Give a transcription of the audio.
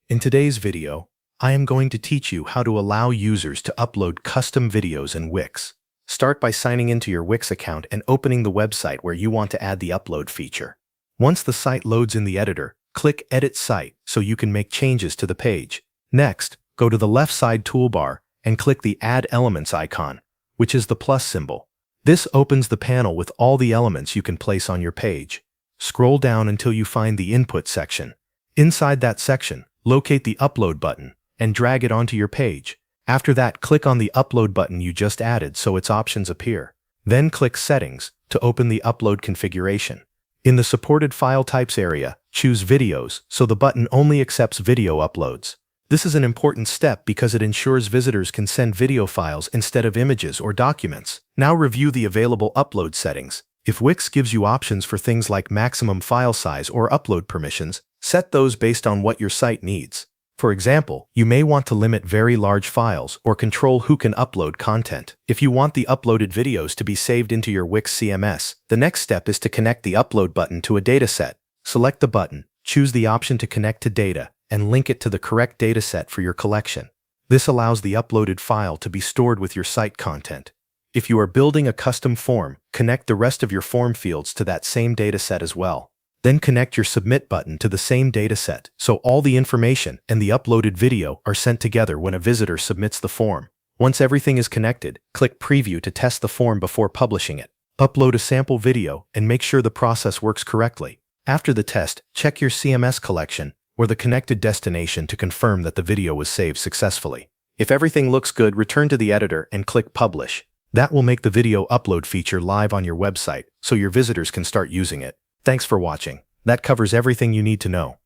In today's video, I am going to teach you how to allow users to upload custom videos in Wix. Start by signing into your Wix account and opening the website where you want to add the upload feature. Once the site loads in the editor, click Edit Site so you can make changes to the page. Next, go to the left side toolbar and click the Add Elements icon, which is the plus symbol. This opens the panel with all the elements you can place on your page. Scroll down until you find the Input section. Inside that section, locate the Upload button and drag it onto your page. After that, click on the Upload button you just added so its options appear. Then click Settings to open the upload configuration. In the Supported File Types area, choose Videos so the button only accepts video uploads. This is an important step because it ensures visitors can send video files instead of images or documents. Now review the available upload settings. If Wix gives you options for things like maximum file size or upload permissions, set those based on what your site needs. For example, you may want to limit very large files or control who can upload content. If you want the uploaded videos to be saved into your Wix CMS, the next step is to connect the Upload button to a dataset. Select the button, choose the option to connect to data, and link it to the correct dataset for your collection. This allows the uploaded file to be stored with your site content. If you are building a custom form, connect the rest of your form fields to that same dataset as well. Then connect your Submit button to the same dataset so all the information and the uploaded video are sent together when a visitor submits the form. Once everything is connected, click Preview to test the form before publishing it. Upload a sample video and make sure the process works correctly. After the test, check your CMS collection or the connected destination to confirm that the video was saved successfully. If everything looks good, return to the editor and click Publish. That will make the video upload feature live on your website so your visitors can start using it. Thanks for watching. That covers everything you need to know.